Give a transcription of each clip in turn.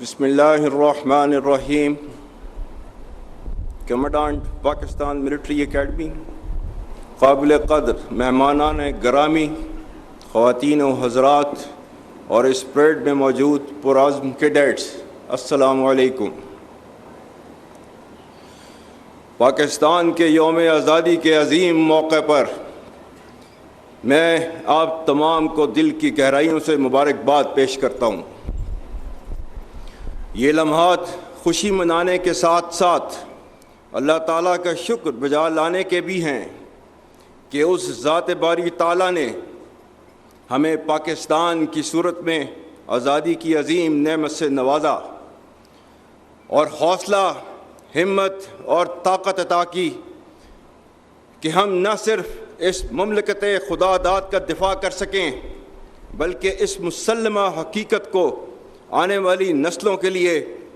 بسم اللہ الرحمن الرحیم. کمانڈنٹ پاکستان ملٹری اکیڈمی، قابل قدر مہمانان گرامی، خواتین و حضرات اور اس پریڈ میں موجود پرعزم کیڈٹس، السلام علیکم. پاکستان کے یوم آزادی کے عظیم موقع پر میں آپ تمام کو دل کی گہرائیوں سے مبارکباد پیش کرتا ہوں. یہ لمحات خوشی منانے کے ساتھ ساتھ اللہ تعالیٰ کا شکر بجا لانے کے بھی ہیں کہ اس ذات باری تعالیٰ نے ہمیں پاکستان کی صورت میں آزادی کی عظیم نعمت سے نوازا اور حوصلہ، ہمت اور طاقت عطا کی کہ ہم نہ صرف اس مملکت خدا داد کا دفاع کر سکیں بلکہ اس مسلمہ حقیقت کو آنے والی نسلوں کے لیے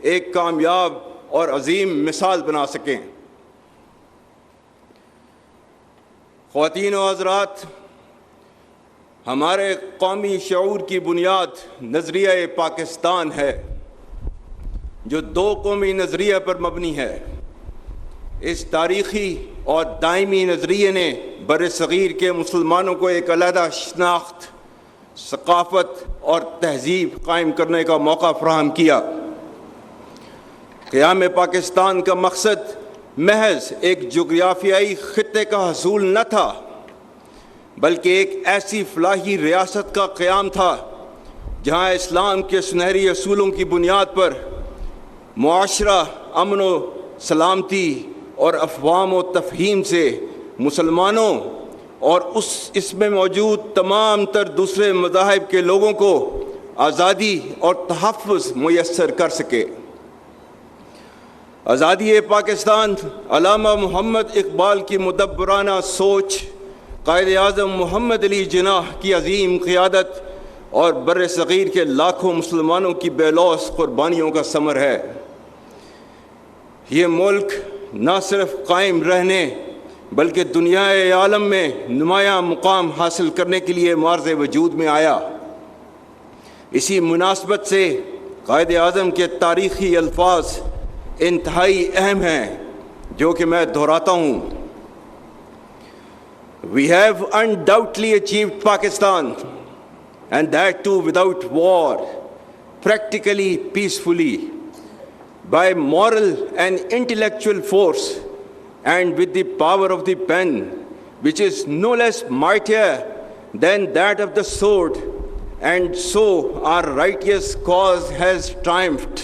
ایک کامیاب اور عظیم مثال بنا سکیں. خواتین و حضرات، ہمارے قومی شعور کی بنیاد نظریہ پاکستان ہے جو دو قومی نظریے پر مبنی ہے. اس تاریخی اور دائمی نظریے نے بر صغیر کے مسلمانوں کو ایک علیحدہ شناخت، ثقافت اور تہذیب قائم کرنے کا موقع فراہم کیا. قیام پاکستان کا مقصد محض ایک جغرافیائی خطے کا حصول نہ تھا بلکہ ایک ایسی فلاحی ریاست کا قیام تھا جہاں اسلام کے سنہری اصولوں کی بنیاد پر معاشرہ امن و سلامتی اور افہام و تفہیم سے مسلمانوں اور اس میں موجود تمام تر دوسرے مذاہب کے لوگوں کو آزادی اور تحفظ میسر کر سکے. آزادی پاکستان علامہ محمد اقبال کی مدبرانہ سوچ، قائد اعظم محمد علی جناح کی عظیم قیادت اور بر صغیر کے لاکھوں مسلمانوں کی بے لوث قربانیوں کا ثمر ہے. یہ ملک نہ صرف قائم رہنے بلکہ دنیا عالم میں نمایاں مقام حاصل کرنے کے لیے معرض وجود میں آیا. اسی مناسبت سے قائد اعظم کے تاریخی الفاظ انتہائی اہم ہیں جو کہ میں دہراتا ہوں. We have undoubtedly achieved Pakistan, and that too without war, practically peacefully, by moral and intellectual force, and with the power of the pen, which is no less mightier than that of the sword, and so our righteous cause has triumphed.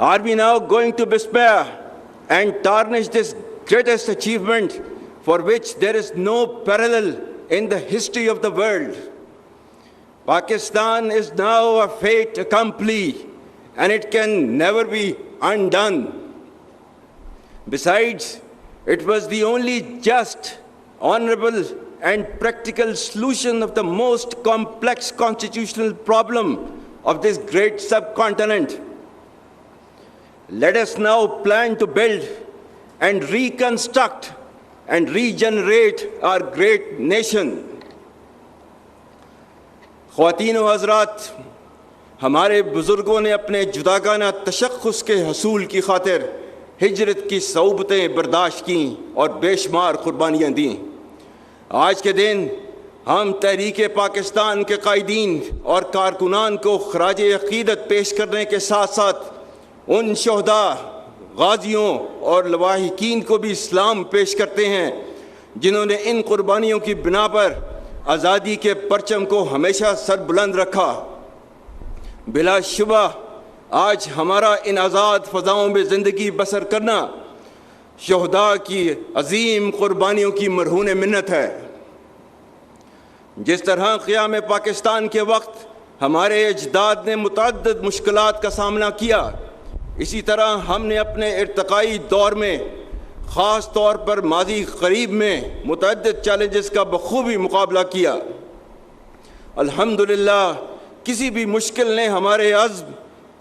Are we now going to despair and tarnish this greatest achievement for which there is no parallel in the history of the world? Pakistan is now a fait accompli, and it can never be undone. Besides, it was the only just, honorable, and practical solution of the most complex constitutional problem of this great subcontinent. Let us now plan to build and reconstruct and regenerate our great nation. خواتین و حضرات، ہمارے بزرگوں نے اپنے جداگانہ تشخص کے حصول کی خاطر ہجرت کی صعوبتیں برداشت کیں اور بے شمار قربانیاں دیں. آج کے دن ہم تحریک پاکستان کے قائدین اور کارکنان کو خراج عقیدت پیش کرنے کے ساتھ ساتھ ان شہداء، غازیوں اور لواحقین کو بھی سلام پیش کرتے ہیں جنہوں نے ان قربانیوں کی بنا پر آزادی کے پرچم کو ہمیشہ سر بلند رکھا. بلا شبہ آج ہمارا ان آزاد فضاؤں میں زندگی بسر کرنا شہداء کی عظیم قربانیوں کی مرہون منت ہے. جس طرح قیام پاکستان کے وقت ہمارے اجداد نے متعدد مشکلات کا سامنا کیا، اسی طرح ہم نے اپنے ارتقائی دور میں خاص طور پر ماضی قریب میں متعدد چیلنجز کا بخوبی مقابلہ کیا. الحمدللہ کسی بھی مشکل نے ہمارے عزم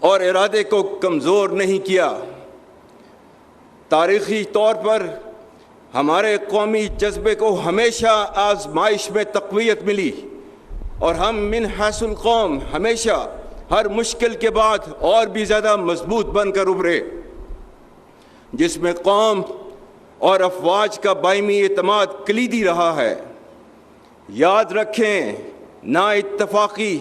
اور ارادے کو کمزور نہیں کیا. تاریخی طور پر ہمارے قومی جذبے کو ہمیشہ آزمائش میں تقویت ملی اور ہم من حیث القوم ہمیشہ ہر مشکل کے بعد اور بھی زیادہ مضبوط بن کر ابھرے، جس میں قوم اور افواج کا باہمی اعتماد کلیدی رہا ہے۔ یاد رکھیں، نا اتفاقی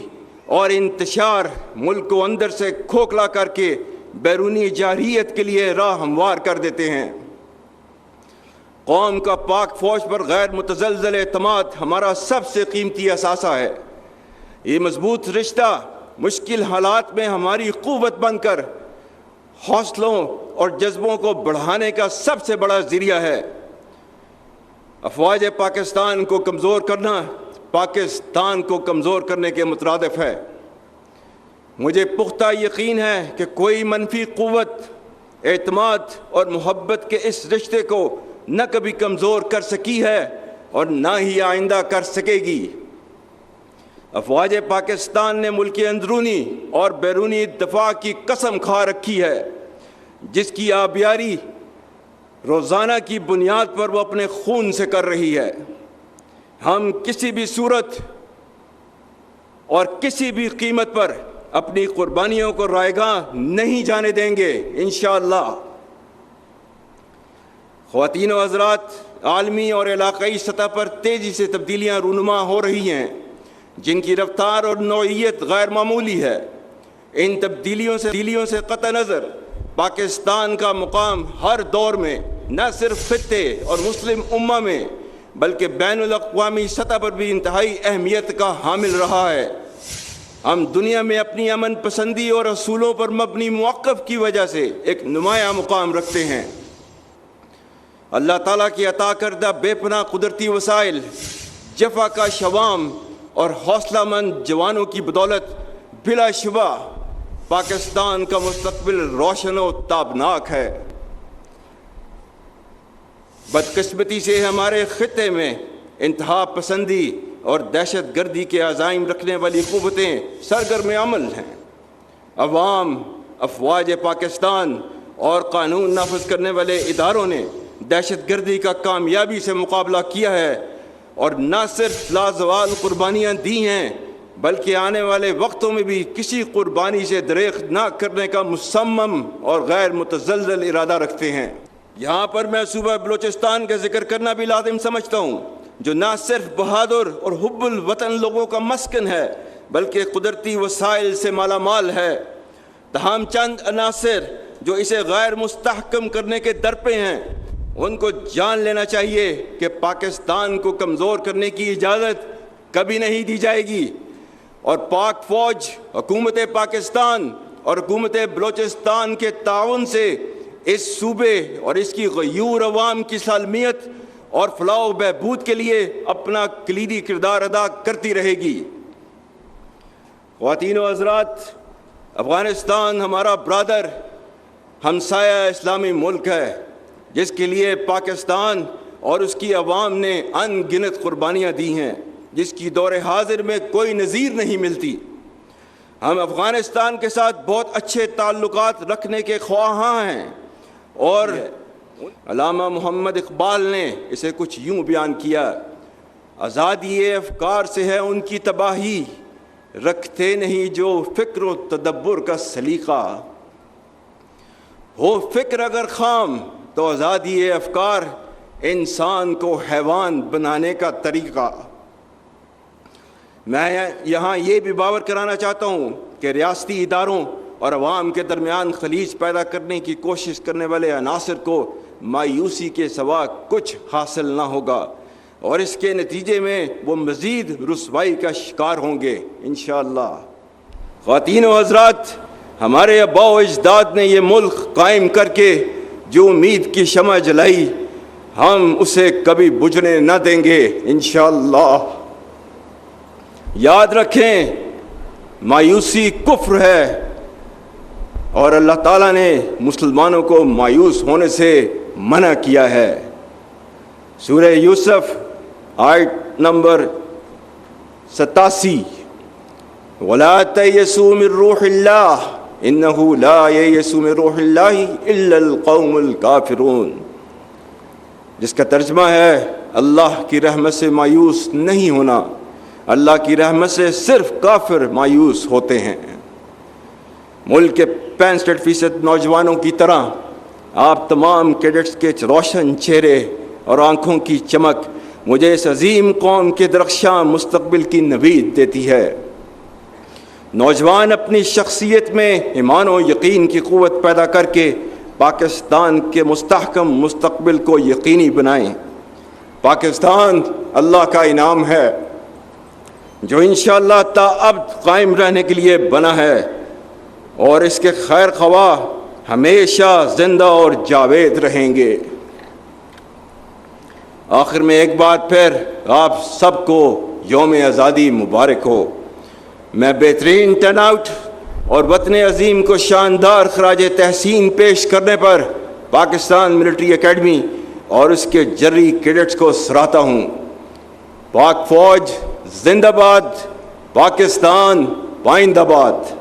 اور انتشار ملک کو اندر سے کھوکھلا کر کے بیرونی جارحیت کے لیے راہ ہموار کر دیتے ہیں۔ قوم کا پاک فوج پر غیر متزلزل اعتماد ہمارا سب سے قیمتی اثاثہ ہے۔ یہ مضبوط رشتہ مشکل حالات میں ہماری قوت بن کر حوصلوں اور جذبوں کو بڑھانے کا سب سے بڑا ذریعہ ہے۔ افواج پاکستان کو کمزور کرنا پاکستان کو کمزور کرنے کے مترادف ہے۔ مجھے پختہ یقین ہے کہ کوئی منفی قوت اعتماد اور محبت کے اس رشتے کو نہ کبھی کمزور کر سکی ہے اور نہ ہی آئندہ کر سکے گی۔ افواج پاکستان نے ملک اندرونی اور بیرونی دفاع کی قسم کھا رکھی ہے، جس کی آبیاری روزانہ کی بنیاد پر وہ اپنے خون سے کر رہی ہے۔ ہم کسی بھی صورت اور کسی بھی قیمت پر اپنی قربانیوں کو رائیگاں نہیں جانے دیں گے انشاءاللہ۔ خواتین و حضرات، عالمی اور علاقائی سطح پر تیزی سے تبدیلیاں رونما ہو رہی ہیں، جن کی رفتار اور نوعیت غیر معمولی ہے۔ ان تبدیلیوں سے قطع نظر پاکستان کا مقام ہر دور میں نہ صرف خطے اور مسلم امہ میں بلکہ بین الاقوامی سطح پر بھی انتہائی اہمیت کا حامل رہا ہے۔ ہم دنیا میں اپنی امن پسندی اور اصولوں پر مبنی موقف کی وجہ سے ایک نمایاں مقام رکھتے ہیں۔ اللہ تعالیٰ کی عطا کردہ بے پناہ قدرتی وسائل، جفا کا شوام اور حوصلہ مند جوانوں کی بدولت بلا شبہ پاکستان کا مستقبل روشن و تابناک ہے۔ بدقسمتی سے ہمارے خطے میں انتہا پسندی اور دہشت گردی کے عزائم رکھنے والی قوتیں سرگرم عمل ہیں۔ عوام، افواج پاکستان اور قانون نافذ کرنے والے اداروں نے دہشت گردی کا کامیابی سے مقابلہ کیا ہے اور نہ صرف لازوال قربانیاں دی ہیں بلکہ آنے والے وقتوں میں بھی کسی قربانی سے دریغ نہ کرنے کا مصمم اور غیر متزلزل ارادہ رکھتے ہیں۔ یہاں پر میں صوبہ بلوچستان کا ذکر کرنا بھی لازم سمجھتا ہوں، جو نہ صرف بہادر اور حب الوطن لوگوں کا مسکن ہے بلکہ قدرتی وسائل سے مالا مال ہے۔ تاہم چند عناصر جو اسے غیر مستحکم کرنے کے درپے ہیں، ان کو جان لینا چاہیے کہ پاکستان کو کمزور کرنے کی اجازت کبھی نہیں دی جائے گی، اور پاک فوج، حکومت پاکستان اور حکومت بلوچستان کے تعاون سے اس صوبے اور اس کی غیور عوام کی سالمیت اور فلاح و بہبود کے لیے اپنا کلیدی کردار ادا کرتی رہے گی۔ خواتین و حضرات، افغانستان ہمارا برادر ہمسایہ اسلامی ملک ہے، جس کے لیے پاکستان اور اس کی عوام نے ان گنت قربانیاں دی ہیں، جس کی دور حاضر میں کوئی نظیر نہیں ملتی۔ ہم افغانستان کے ساتھ بہت اچھے تعلقات رکھنے کے خواہاں ہیں، اور علامہ محمد اقبال نے اسے کچھ یوں بیان کیا: آزادی افکار سے ہے ان کی تباہی، رکھتے نہیں جو فکر و تدبر کا سلیقہ۔ ہو فکر اگر خام تو آزادی افکار، انسان کو حیوان بنانے کا طریقہ۔ میں یہاں یہ بھی باور کرانا چاہتا ہوں کہ ریاستی اداروں اور عوام کے درمیان خلیج پیدا کرنے کی کوشش کرنے والے عناصر کو مایوسی کے سوا کچھ حاصل نہ ہوگا، اور اس کے نتیجے میں وہ مزید رسوائی کا شکار ہوں گے انشاءاللہ۔ خواتین و حضرات، ہمارے آباء و اجداد نے یہ ملک قائم کر کے جو امید کی شمع جلائی، ہم اسے کبھی بجھنے نہ دیں گے انشاءاللہ۔ یاد رکھیں، مایوسی کفر ہے، اور اللہ تعالیٰ نے مسلمانوں کو مایوس ہونے سے منع کیا ہے۔ سورہ یوسف آیت نمبر 87، وَلَا تَيْأَسُوا مِن رُّوحِ اللَّهِ إِنَّهُ لَا يَيْأَسُ مِن رُّوحِ اللَّهِ إِلَّا الْقَوْمُ الْكَافِرُونَ، جس کا ترجمہ ہے اللہ کی رحمت سے مایوس نہیں ہونا، اللہ کی رحمت سے صرف کافر مایوس ہوتے ہیں۔ ملک کے 65% نوجوانوں کی طرح آپ تمام کیڈٹس کے روشن چہرے اور آنکھوں کی چمک مجھے اس عظیم قوم کے درخشاں مستقبل کی نوید دیتی ہے۔ نوجوان اپنی شخصیت میں ایمان و یقین کی قوت پیدا کر کے پاکستان کے مستحکم مستقبل کو یقینی بنائیں۔ پاکستان اللہ کا انعام ہے جو انشاءاللہ تا ابد قائم رہنے کے لیے بنا ہے، اور اس کے خیر خواہ ہمیشہ زندہ اور جاوید رہیں گے۔ آخر میں ایک بار پھر آپ سب کو یوم آزادی مبارک ہو۔ میں بہترین ٹرن آؤٹ اور وطن عظیم کو شاندار خراج تحسین پیش کرنے پر پاکستان ملٹری اکیڈمی اور اس کے جرری کیڈٹس کو سراہتا ہوں۔ پاک فوج زندہ باد، پاکستان پائندہ باد۔